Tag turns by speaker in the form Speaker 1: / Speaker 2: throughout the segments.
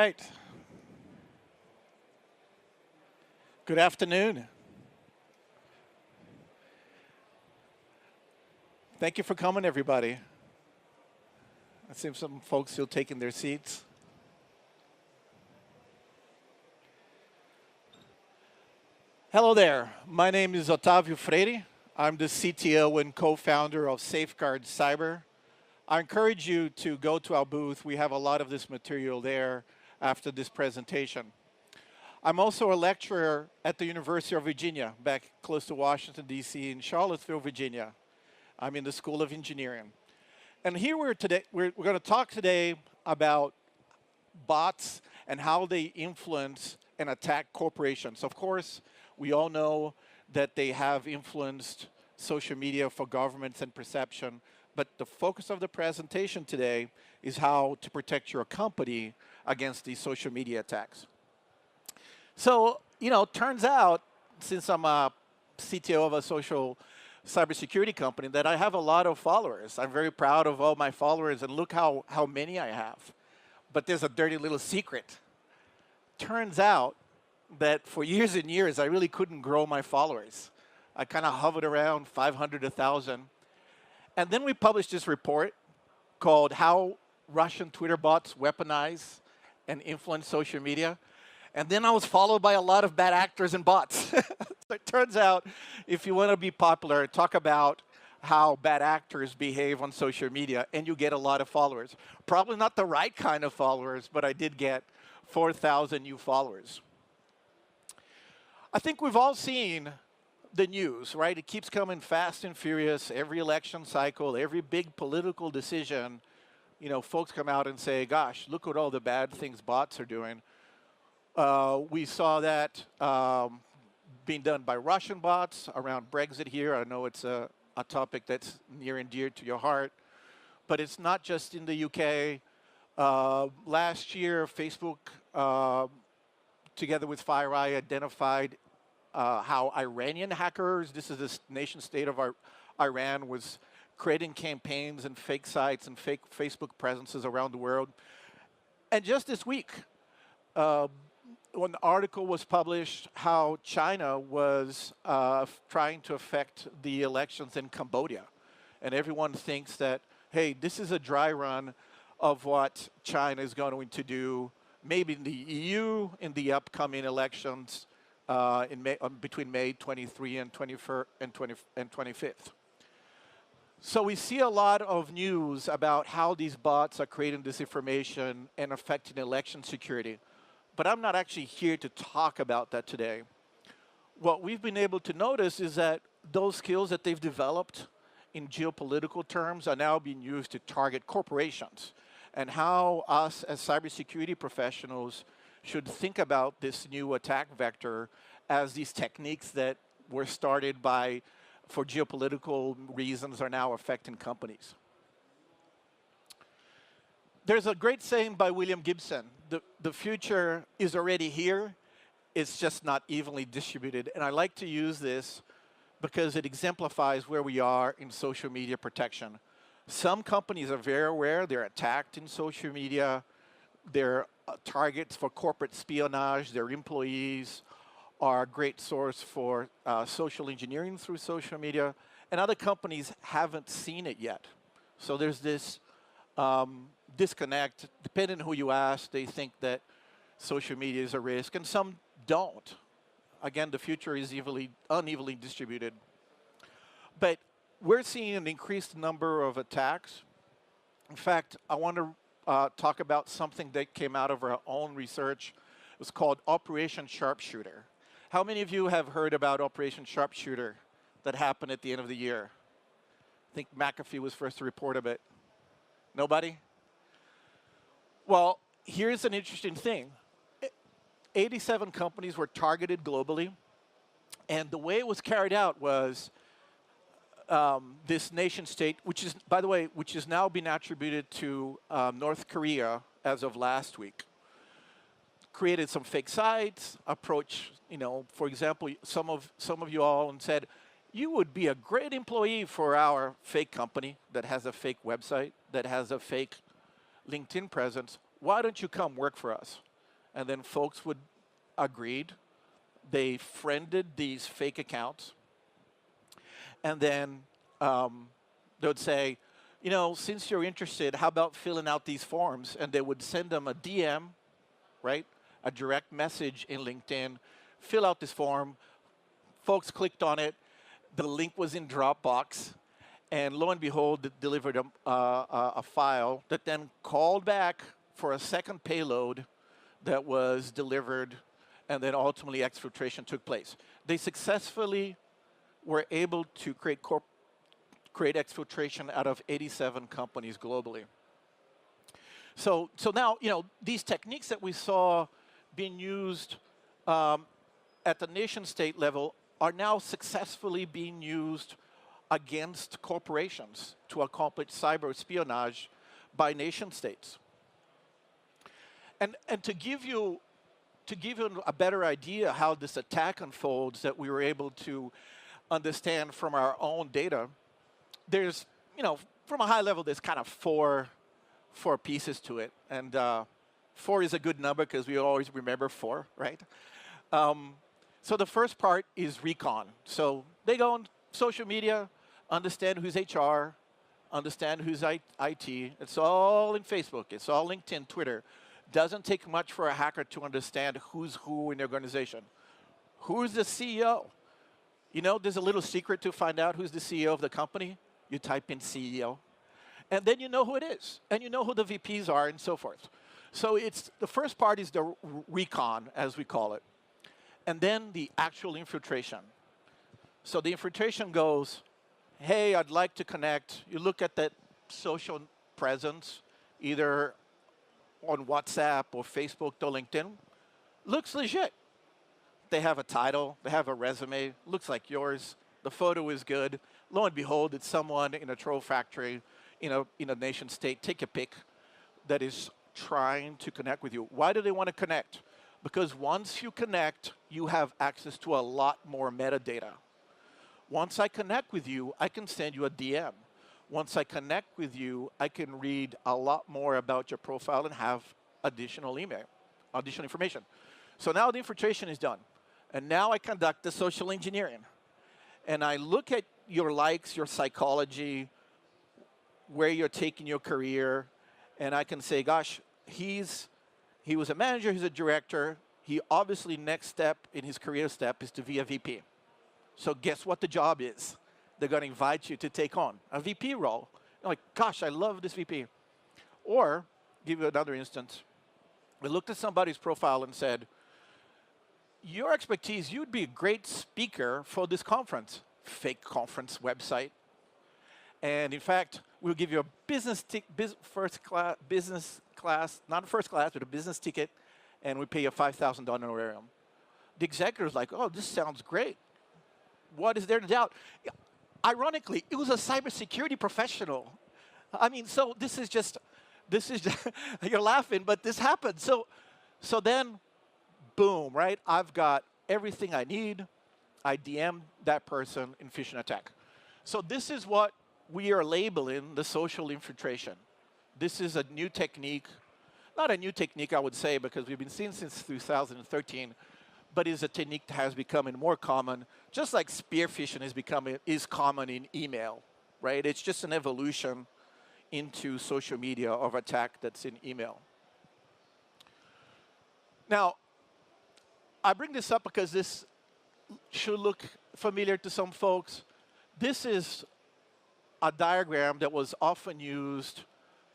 Speaker 1: right. Good afternoon. Thank you for coming, everybody. I see some folks still taking their seats. Hello there. My name is Otávio Freire. I'm the CTO and co-founder of Safeguard Cyber. I encourage you to go to our booth. We have a lot of this material there after this presentation. I'm also a lecturer at the University of Virginia, back close to Washington, D.C. in Charlottesville, Virginia. I'm in the School of Engineering. And here we're going to talk today about bots and how they influence and attack corporations. Of course, we all know that they have influenced social media for governments and perception, but the focus of the presentation today is how to protect your company against these social media attacks. So, turns out, since I'm a CTO of a social cybersecurity company, that I have a lot of followers. I'm very proud of all my followers, and look how many I have. But there's a dirty little secret. Turns out that for years and years, I really couldn't grow my followers. I kind of hovered around 500 to 1,000. And then we published this report called How Russian Twitter Bots Weaponize and Influence Social Media. And then I was followed by a lot of bad actors and bots. So it turns out, if you want to be popular, talk about how bad actors behave on social media, and you get a lot of followers. Probably not the right kind of followers, but I did get 4,000 new followers. I think we've all seen the news, right? It keeps coming fast and furious. Every election cycle, every big political decision, folks come out and say, gosh, look at all the bad things bots are doing. We saw that being done by Russian bots around Brexit here. I know it's a topic that's near and dear to your heart. But it's not just in the UK. Last year, Facebook, together with FireEye, identified how Iranian hackers, this is the nation state of Iran, was creating campaigns and fake sites and fake Facebook presences around the world. And just this week, when the article was published, how China was trying to affect the elections in Cambodia. And everyone thinks that, hey, this is a dry run of what China is going to do, maybe in the EU in the upcoming elections between May 23 and 25th. So we see a lot of news about how these bots are creating disinformation and affecting election security. But I'm not actually here to talk about that today. What we've been able to notice is that those skills that they've developed in geopolitical terms are now being used to target corporations, and how us as cybersecurity professionals should think about this new attack vector as these techniques that were started for geopolitical reasons are now affecting companies. There's a great saying by William Gibson: the future is already here, it's just not evenly distributed. And I like to use this because it exemplifies where we are in social media protection. Some companies are very aware they're attacked in social media. They're targets for corporate espionage. Their employees are a great source for social engineering through social media. And other companies haven't seen it yet. So there's this disconnect. Depending on who you ask, they think that social media is a risk, and some don't. Again, the future is unevenly distributed. But we're seeing an increased number of attacks. In fact, I want to talk about something that came out of our own research. It was called Operation Sharpshooter. How many of you have heard about Operation Sharpshooter that happened at the end of the year? I think McAfee was first to report of it. Nobody? Well, here's an interesting thing. 87 companies were targeted globally, and the way it was carried out was this nation state, which is, by the way, which has now been attributed to North Korea as of last week, created some fake sites, approached, for example, some of you all, and said, you would be a great employee for our fake company that has a fake website, that has a fake LinkedIn presence. Why don't you come work for us? and then folks would agreed. They friended these fake accounts, and then they would say, you know, since you're interested, how about filling out these forms? And they would send them a DM, right? A direct message in LinkedIn, fill out this form. Folks clicked on it. The link was in Dropbox. And lo and behold, it delivered a file that then called back for a second payload that was delivered, and then ultimately exfiltration took place. They successfully were able to create exfiltration out of 87 companies globally. So now, you know, these techniques that we saw being used at the nation-state level are now successfully being used against corporations to accomplish cyber espionage by nation-states. And to give you a better idea how this attack unfolds that we were able to understand from our own data, there's, you know, from a high level, there's kind of four pieces to it. And 4 is a good number because we always remember 4, right? So the first part is recon. So they go on social media, understand who's HR, understand who's IT. It's all in Facebook. It's all LinkedIn, Twitter. Doesn't take much for a hacker to understand who's who in the organization. Who's the CEO? You know, there's a little secret to find out who's the CEO of the company. You type in CEO. And then you know who it is. And you know who the VPs are and so forth. So it's the first part is the recon, as we call it. And then the actual infiltration. So the infiltration goes, hey, I'd like to connect. You look at that social presence, either on WhatsApp or Facebook or LinkedIn. Looks legit. They have a title. They have a resume. Looks like yours. The photo is good. Lo and behold, it's someone in a troll factory, in a nation state. Take a pic that is trying to connect with you. Why do they want to connect? Because once you connect, you have access to a lot more metadata. Once I connect with you, I can send you a DM. Once I connect with you, I can read a lot more about your profile and have additional information. So now the infiltration is done. And now I conduct the social engineering. And I look at your likes, your psychology, where you're taking your career, and I can say, gosh, he was a manager, he's a director. He obviously, next step in his career step is to be a VP. So guess what the job is? They're going to invite you to take on a VP role. You're like, gosh, I love this VP. Or, give you another instance. We looked at somebody's profile and said, your expertise, you'd be a great speaker for this conference. Fake conference website. And in fact, we'll give you a business class, not first class, but a business ticket, and we pay you a $5,000 honorarium. The executive's like, oh, this sounds great. What is there to doubt? Ironically, it was a cybersecurity professional. I mean, so this is just you're laughing, but this happened. So then, boom, right? I've got everything I need. I DM that person in phishing attack. So this is what we are labeling the social infiltration. This is a new technique. Not a new technique, I would say, because we've been seeing since 2013, but is a technique that has become more common, just like spear phishing is common in email, right? It's just an evolution into social media of attack that's in email. Now, I bring this up because this should look familiar to some folks. This is a diagram that was often used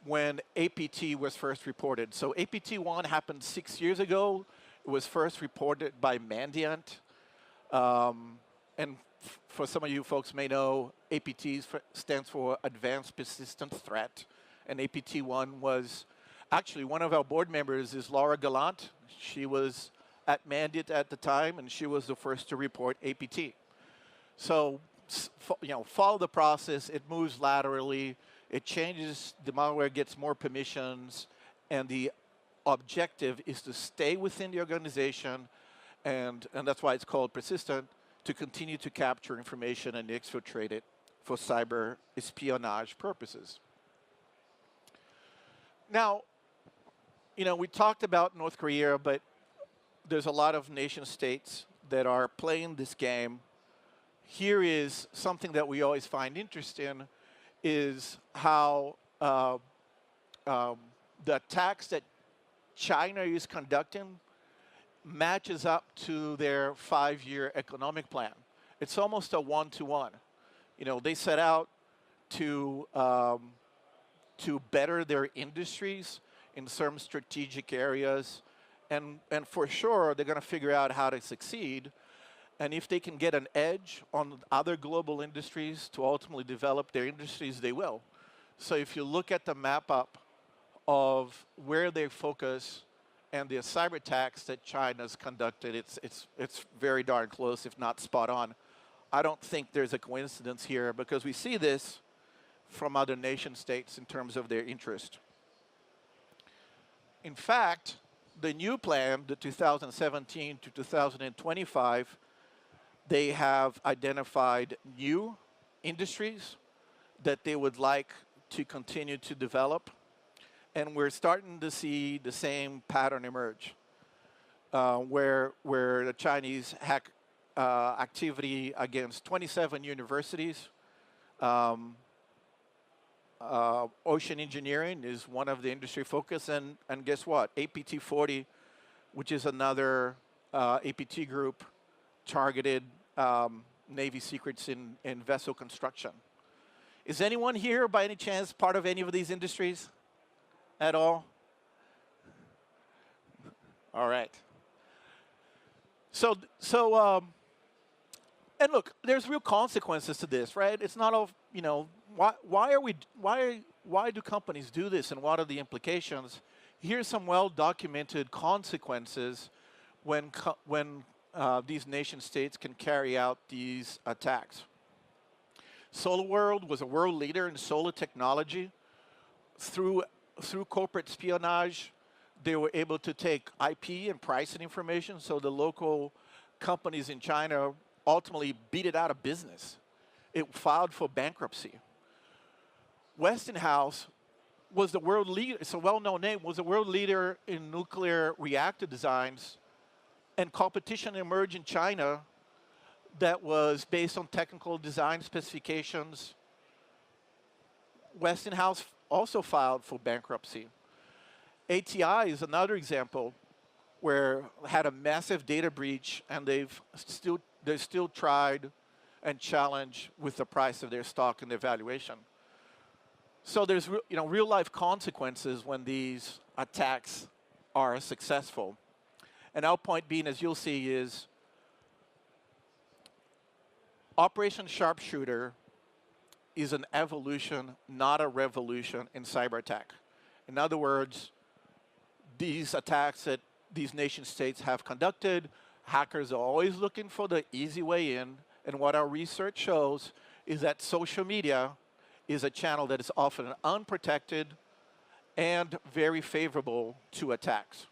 Speaker 1: when APT was first reported. So APT-1 happened 6 years ago. It was first reported by Mandiant. And for some of you folks may know, APT stands for Advanced Persistent Threat. And APT-1 was actually one of our board members is Laura Gallant. She was at Mandiant at the time, and she was the first to report APT. So, follow the process. It moves laterally. It changes. The malware gets more permissions, and the objective is to stay within the organization, and that's why it's called persistent, to continue to capture information and exfiltrate it for cyber espionage purposes. Now, we talked about North Korea, but there's a lot of nation states that are playing this game. Here is something that we always find interesting, is how the attacks that China is conducting matches up to their 5-year economic plan. It's almost a one-to-one. You know, they set out to better their industries in some strategic areas, and for sure they're going to figure out how to succeed. And if they can get an edge on other global industries to ultimately develop their industries, they will. So if you look at the map up of where they focus and the cyber attacks that China's conducted, it's very darn close, if not spot on. I don't think there's a coincidence here, because we see this from other nation states in terms of their interest. In fact, the new plan, the 2017 to 2025, they have identified new industries that they would like to continue to develop. And we're starting to see the same pattern emerge, where the Chinese hack activity against 27 universities. Ocean engineering is one of the industry focus, and guess what? APT-40, which is another APT group, targeted Navy secrets in vessel construction. Is anyone here, by any chance, part of any of these industries at all? All right. So, and look, there's real consequences to this, right? It's not all, you know, why do companies do this, and what are the implications? Here's some well-documented consequences when these nation states can carry out these attacks. SolarWorld was a world leader in solar technology. Through corporate espionage, they were able to take IP and pricing information, so the local companies in China ultimately beat it out of business. It filed for bankruptcy. Westinghouse was the world leader, it's a well-known name, was a world leader in nuclear reactor designs, and competition emerged in China that was based on technical design specifications. Westinghouse also filed for bankruptcy. ATI is another example where had a massive data breach, and they've still tried and challenged with the price of their stock and their valuation. So there's real life consequences when these attacks are successful. And our point being, as you'll see, is Operation Sharpshooter is an evolution, not a revolution in cyber attack. In other words, these attacks that these nation states have conducted, hackers are always looking for the easy way in, and what our research shows is that social media is a channel that is often unprotected and very favorable to attacks.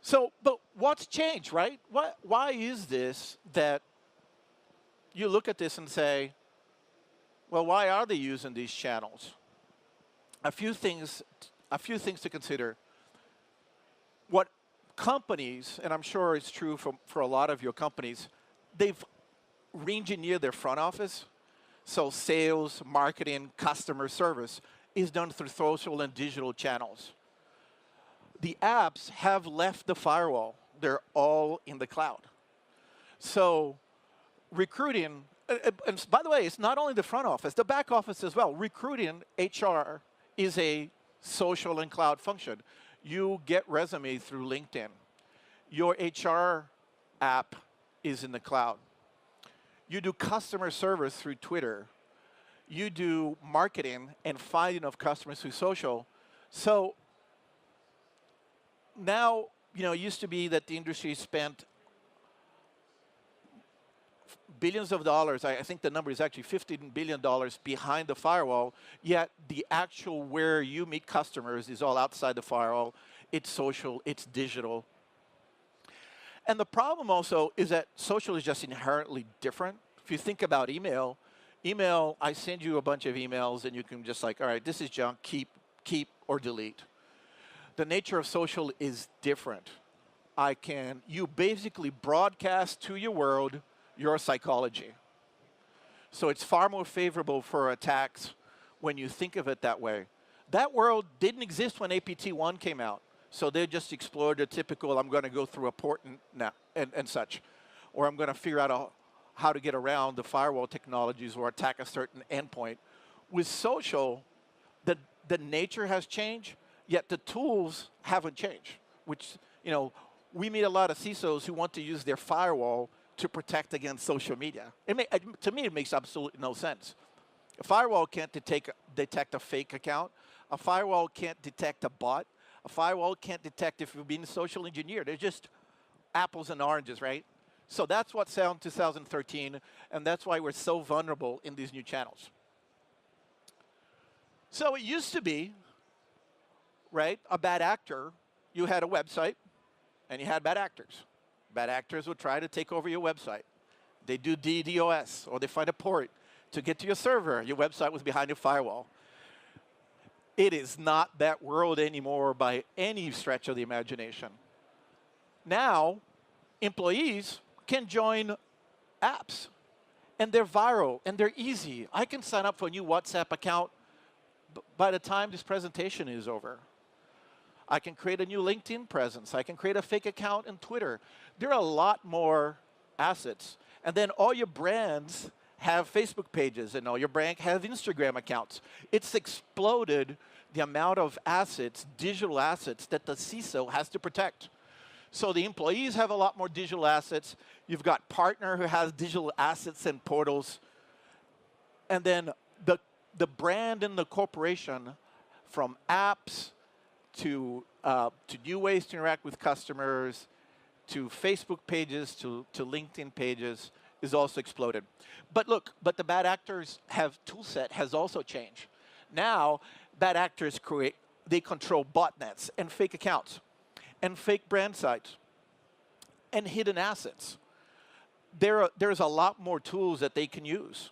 Speaker 1: So, but what's changed, right? Why is this that you look at this and say, well, why are they using these channels? A few things to consider. What companies, and I'm sure it's true for a lot of your companies, they've re-engineered their front office. So sales, marketing, customer service is done through social and digital channels. The apps have left the firewall. They're all in the cloud. So recruiting, and by the way, it's not only the front office, the back office as well. Recruiting, HR, is a social and cloud function. You get resumes through LinkedIn. Your HR app is in the cloud. You do customer service through Twitter. You do marketing and finding of customers through social. So now, it used to be that the industry spent billions of dollars. I think the number is actually $15 billion behind the firewall, yet the actual where you meet customers is all outside the firewall. It's social, it's digital. And the problem also is that social is just inherently different. If you think about email, I send you a bunch of emails and you can just like, all right, this is junk, keep or delete. the nature of social is different. You basically broadcast to your world your psychology. So it's far more favorable for attacks when you think of it that way. That world didn't exist when APT1 came out. So they just explored the typical, I'm going to go through a port and such. Or I'm going to figure out how to get around the firewall technologies or attack a certain endpoint. With social, the nature has changed, yet the tools haven't changed. Which, we meet a lot of CISOs who want to use their firewall to protect against social media. To me, it makes absolutely no sense. A firewall can't detect a fake account. A firewall can't detect a bot. A firewall can't detect if you're being social engineered. They're just apples and oranges, right? So that's what's out in 2013, and that's why we're so vulnerable in these new channels. So it used to be, right, a bad actor, you had a website, and you had bad actors. Bad actors would try to take over your website. They do DDoS, or they find a port to get to your server. Your website was behind your firewall. It is not that world anymore by any stretch of the imagination. Now, employees can join apps, and they're viral, and they're easy. I can sign up for a new WhatsApp account by the time this presentation is over. I can create a new LinkedIn presence. I can create a fake account in Twitter. There are a lot more assets. And then all your brands have Facebook pages, and all your brand have Instagram accounts. It's exploded the amount of assets, digital assets, that the CISO has to protect. So the employees have a lot more digital assets. You've got partner who has digital assets and portals. And then the brand and the corporation, from apps to new ways to interact with customers, to Facebook pages, to LinkedIn pages, is also exploded. But look, the bad actors tool set has also changed. Now, bad actors they control botnets and fake accounts and fake brand sites and hidden assets. There's a lot more tools that they can use.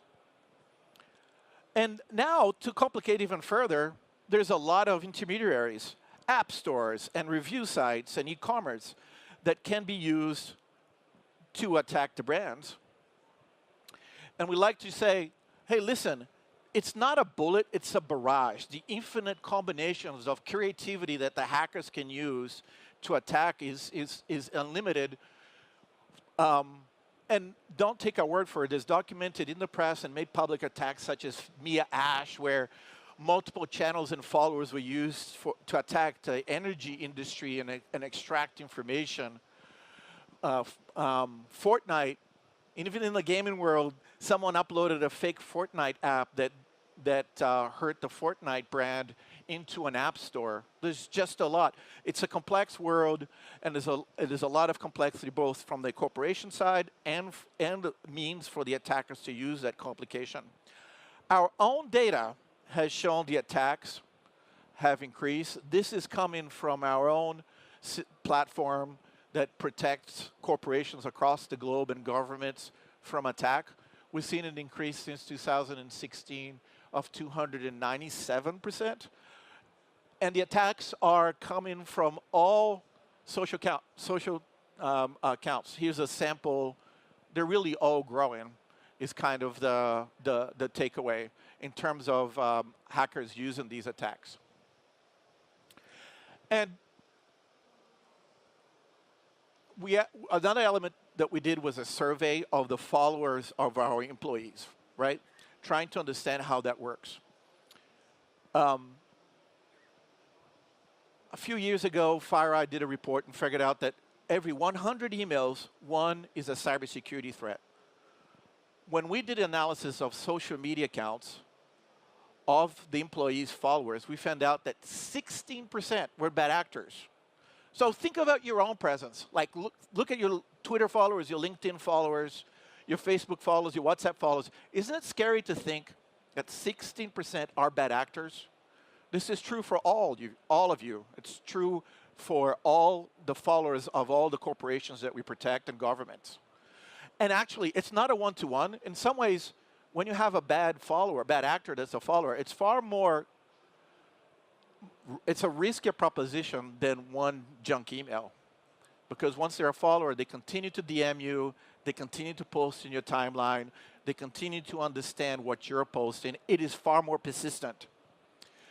Speaker 1: And now, to complicate even further, there's a lot of intermediaries, app stores and review sites and e-commerce that can be used to attack the brands. And we like to say, hey, listen, it's not a bullet, it's a barrage. The infinite combinations of creativity that the hackers can use to attack is unlimited. And don't take our word for it. There's documented in the press and made public attacks such as Mia Ash, where multiple channels and followers were used to attack the energy industry and extract information. Fortnite, even in the gaming world, someone uploaded a fake Fortnite app that hurt the Fortnite brand into an app store. There's just a lot. It's a complex world, and there's a lot of complexity both from the corporation side and means for the attackers to use that complication. Our own data has shown the attacks have increased. This is coming from our own platform that protects corporations across the globe and governments from attack. We've seen an increase since 2016 of 297%. And the attacks are coming from all social accounts. Here's a sample. They're really all growing, is kind of the takeaway in terms of hackers using these attacks. And another element that we did was a survey of the followers of our employees, right? Trying to understand how that works. A few years ago, FireEye did a report and figured out that every 100 emails, one is a cybersecurity threat. When we did analysis of social media accounts of the employees' followers, we found out that 16% were bad actors. So think about your own presence. Like, look at your Twitter followers, your LinkedIn followers, your Facebook followers, your WhatsApp followers. Isn't it scary to think that 16% are bad actors? This is true for all of you. It's true for all the followers of all the corporations that we protect and governments. And actually, it's not a one-to-one. In some ways, when you have a bad follower, a bad actor that's a follower, it's far more it's a riskier proposition than one junk email. Because once they're a follower, they continue to DM you, they continue to post in your timeline, they continue to understand what you're posting. It is far more persistent.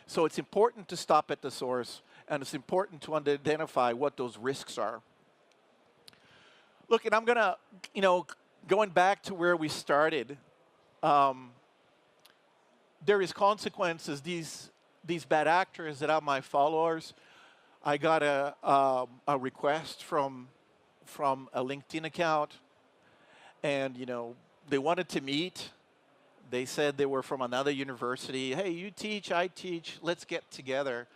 Speaker 1: So it's important to stop at the source, and it's important to identify what those risks are. Look, and I'm going to, going back to where we started, there is consequences. These bad actors that are my followers, I got a request from a LinkedIn account, and they wanted to meet. They said they were from another university. Hey, you teach, I teach. Let's get together.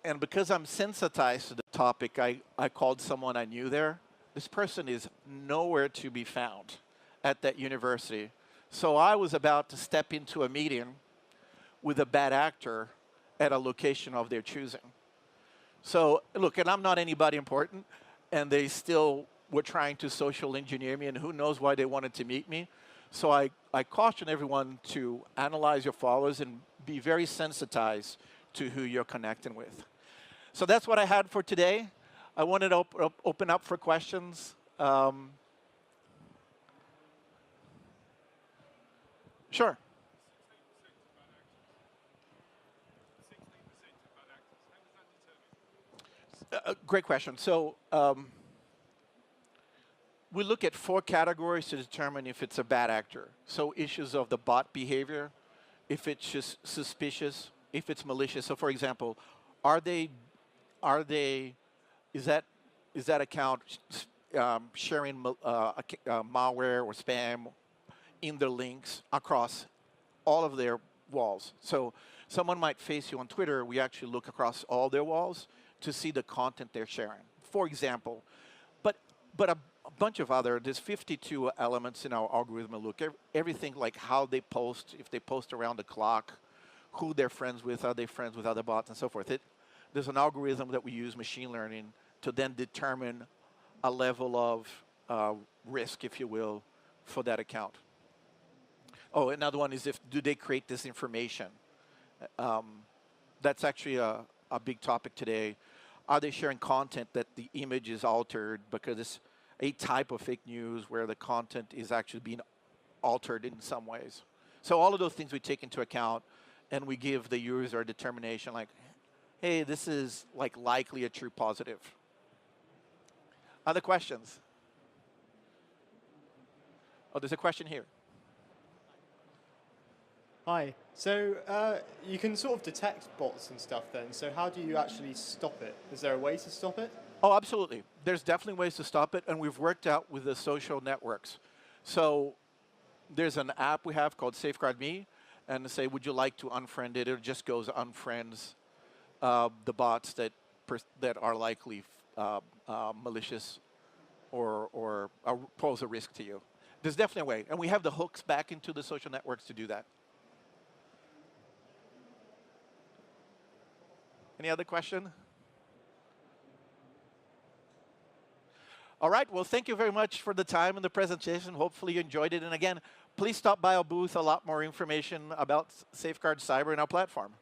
Speaker 1: And because I'm sensitized to the topic, I called someone I knew there. This person is nowhere to be found at that university. So I was about to step into a meeting with a bad actor at a location of their choosing. So look, and I'm not anybody important, and they still were trying to social engineer me, and who knows why they wanted to meet me. So I caution everyone to analyze your followers and be very sensitized to who you're connecting with. So that's what I had for today. I wanted to open up for questions. Sure. Great question. So we look at 4 categories to determine if it's a bad actor. So issues of the bot behavior, if it's just suspicious, if it's malicious. So for example, is that account sharing malware or spam in their links across all of their walls? So someone might face you on Twitter. We actually look across all their walls to see the content they're sharing, for example. But a bunch of there's 52 elements in our algorithm. Look, everything like how they post, if they post around the clock, who they're friends with, are they friends with other bots, and so forth. There's an algorithm that we use, machine learning, to then determine a level of risk, if you will, for that account. Oh, another one is do they create disinformation? That's actually a big topic today. Are they sharing content that the image is altered because it's a type of fake news where the content is actually being altered in some ways? So all of those things we take into account, and we give the user a determination like, hey, this is like likely a true positive. Other questions? Oh, there's a question here.
Speaker 2: Hi. So you can sort of detect bots and stuff then. So how do you actually stop it? Is there a way to stop it?
Speaker 1: Oh, absolutely. There's definitely ways to stop it, and we've worked out with the social networks. So there's an app we have called Safeguard Me, and say, would you like to unfriend it? It just goes unfriends the bots that are likely malicious or pose a risk to you. There's definitely a way, and we have the hooks back into the social networks to do that. Any other question? All right, well, thank you very much for the time and the presentation. Hopefully you enjoyed it. And again, please stop by our booth. A lot more information about Safeguard Cyber in our platform.